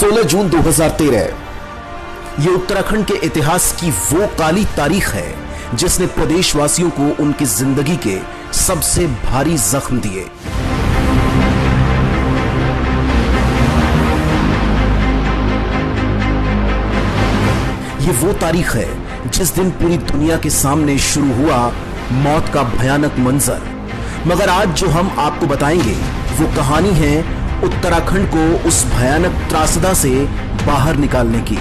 16 जून 2013 ये उत्तराखंड के इतिहास की वो काली तारीख है जिसने प्रदेशवासियों को उनकी जिंदगी के सबसे भारी जख्म दिए। ये वो तारीख है जिस दिन पूरी दुनिया के सामने शुरू हुआ मौत का भयानक मंजर। मगर आज जो हम आपको बताएंगे वो कहानी है उत्तराखंड को उस भयानक त्रासदा से बाहर निकालने की।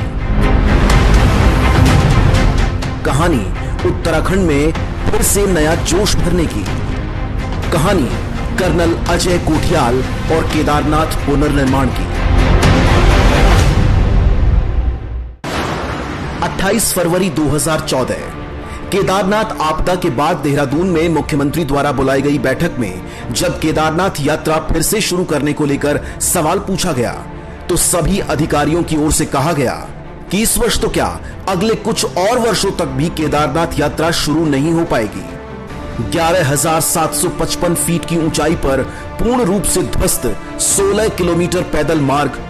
कहानी उत्तराखंड में फिर से नया जोश भरने की। कहानी कर्नल अजय कोठियाल और केदारनाथ पुनर्निर्माण की। 28 फरवरी 2014 केदारनाथ आपदा के बाद देहरादून में मुख्यमंत्री द्वारा बुलाई गई बैठक में जब केदारनाथ यात्रा फिर से शुरू करने को लेकर सवाल पूछा गया तो सभी अधिकारियों की ओर से कहा गया कि इस वर्ष तो क्या अगले कुछ और वर्षों तक भी केदारनाथ यात्रा शुरू नहीं हो पाएगी। 11,755 फीट की ऊंचाई पर पूर्ण रूप से ध्वस्त 16 किलोमीटर पैदल मार्ग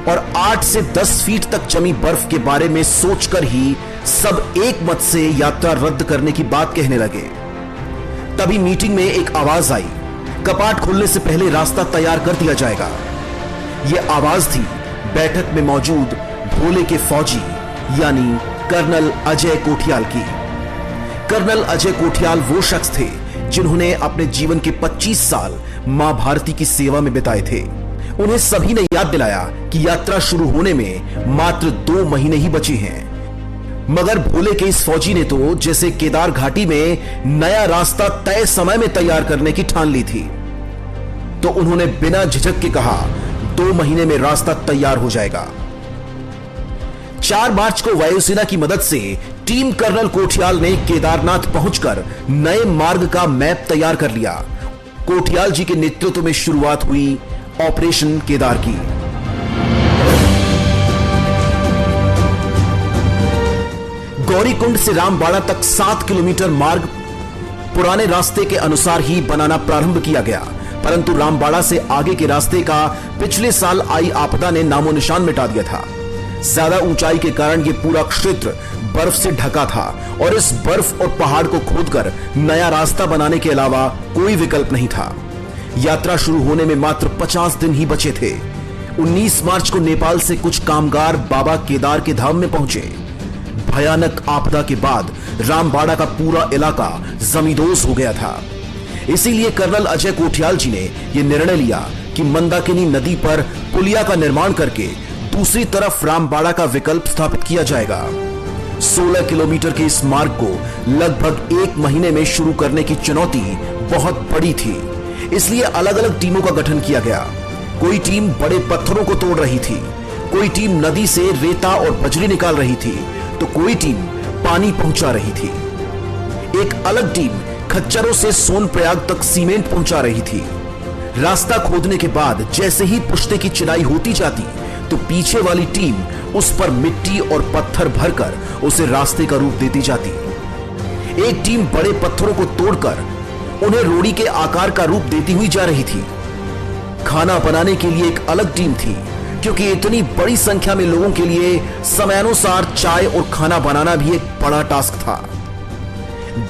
और 8 से 10 फीट तक जमी बर्फ के बारे में सोचकर ही सब एक मत से यात्रा रद्द करने की बात कहने लगे। तभी मीटिंग में एक आवाज आई, कपाट खुलने से पहले रास्ता तैयार कर दिया जाएगा। यह आवाज थी बैठक में मौजूद भोले के फौजी यानी कर्नल अजय कोठियाल की। कर्नल अजय कोठियाल वो शख्स थे जिन्होंने अपने जीवन के 25 साल मां भारती की सेवा में बिताए थे। उन्हें सभी ने याद दिलाया कि यात्रा शुरू होने में मात्र 2 महीने ही बचे हैं। मगर भोले के इस फौजी ने तो जैसे केदार घाटी में नया रास्ता तय समय में तैयार करने की ठान ली थी, तो उन्होंने बिना झिझक के कहा 2 महीने में रास्ता तैयार हो जाएगा। 4 मार्च को वायुसेना की मदद से टीम कर्नल कोठियाल ने केदारनाथ पहुंचकर नए मार्ग का मैप तैयार कर लिया। कोठियाल जी के नेतृत्व में शुरुआत हुई ऑपरेशन केदार की। गौरीकुंड से रामबाड़ा तक 7 किलोमीटर मार्ग पुराने रास्ते के अनुसार ही बनाना प्रारंभ किया गया, परंतु रामबाड़ा से आगे के रास्ते का पिछले साल आई आपदा ने नामो निशान मिटा दिया था। ज्यादा ऊंचाई के कारण यह पूरा क्षेत्र बर्फ से ढका था और इस बर्फ और पहाड़ को खोदकर नया रास्ता बनाने के अलावा कोई विकल्प नहीं था। यात्रा शुरू होने में मात्र 50 दिन ही बचे थे। 19 मार्च को नेपाल से कुछ कामगार बाबा केदार के धाम में पहुंचे। भयानक आपदा के बाद रामबाड़ा का पूरा इलाका जमींदोज हो गया था। इसीलिए कर्नल अजय कोठियाल जी ने यह निर्णय लिया कि मंदाकिनी नदी पर पुलिया का निर्माण करके दूसरी तरफ रामबाड़ा का विकल्प स्थापित किया जाएगा। 16 किलोमीटर के इस मार्ग को लगभग 1 महीने में शुरू करने की चुनौती बहुत बड़ी थी, इसलिए अलग अलग टीमों का गठन किया गया। कोई टीम बड़े पत्थरों को तोड़ रही थी, कोई टीम नदी से रेता और बजरी निकाल रही थी, तो कोई टीम पानी पहुंचा रही थी। एक अलग टीम खच्चरों से सोनप्रयाग तक सीमेंट पहुंचा रही थी। रास्ता खोदने के बाद जैसे ही पुश्ते की चिनाई होती जाती तो पीछे वाली टीम उस पर मिट्टी और पत्थर भरकर उसे रास्ते का रूप देती जाती। एक टीम बड़े पत्थरों को तोड़कर उन्हें रोड़ी के आकार का रूप देती हुई जा रही थी। खाना बनाने के लिए एक अलग टीम थी, क्योंकि इतनी बड़ी संख्या में लोगों के लिए समयानुसार चाय और खाना बनाना भी एक बड़ा टास्क था।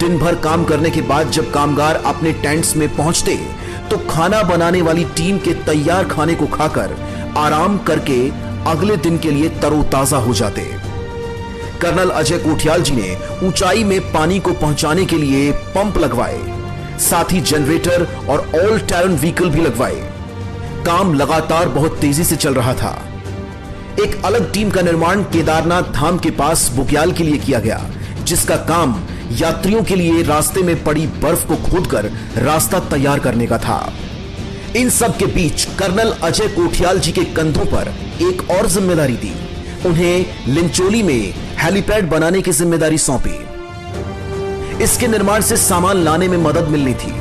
दिन भर काम करने के बाद जब कामगार अपने टेंट्स में पहुंचते तो खाना बनाने वाली टीम के तैयार खाने को खाकर आराम करके अगले दिन के लिए तरोताजा हो जाते। कर्नल अजय कोठियाल जी ने ऊंचाई में पानी को पहुंचाने के लिए पंप लगवाए, साथ ही जनरेटर और ऑल टैरन व्हीकल भी लगवाए। काम लगातार बहुत तेजी से चल रहा था। एक अलग टीम का निर्माण केदारनाथ धाम के पास बुग्याल के लिए किया गया, जिसका काम यात्रियों के लिए रास्ते में पड़ी बर्फ को खोदकर रास्ता तैयार करने का था। इन सब के बीच कर्नल अजय कोठियाल जी के कंधों पर एक और जिम्मेदारी दी। उन्हें लिंचोली में हेलीपैड बनाने की जिम्मेदारी सौंपी। इसके निर्माण से सामान लाने में मदद मिलनी थी।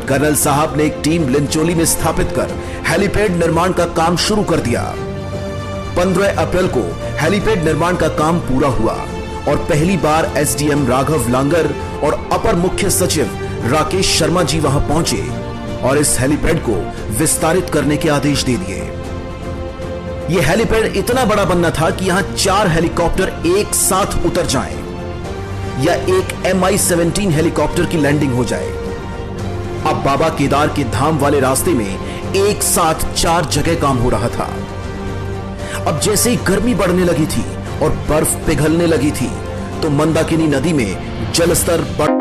कर्नल साहब ने एक टीम लिंचोली में स्थापित कर हेलीपैड निर्माण का काम शुरू कर दिया। 15 अप्रैल को हेलीपैड निर्माण का काम पूरा हुआ और पहली बार एसडीएम राघव लांगर और अपर मुख्य सचिव राकेश शर्मा जी वहां पहुंचे और इस हेलीपैड को विस्तारित करने के आदेश दे दिए। यह हेलीपैड इतना बड़ा बनना था कि यहां 4 हेलीकॉप्टर एक साथ उतर जाएं या एक MI-17 हेलीकॉप्टर की लैंडिंग हो जाए। अब बाबा केदार के धाम वाले रास्ते में एक साथ 4 जगह काम हो रहा था। अब जैसे ही गर्मी बढ़ने लगी थी और बर्फ पिघलने लगी थी तो मंदाकिनी नदी में जलस्तर बढ़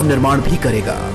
निर्माण भी करेगा।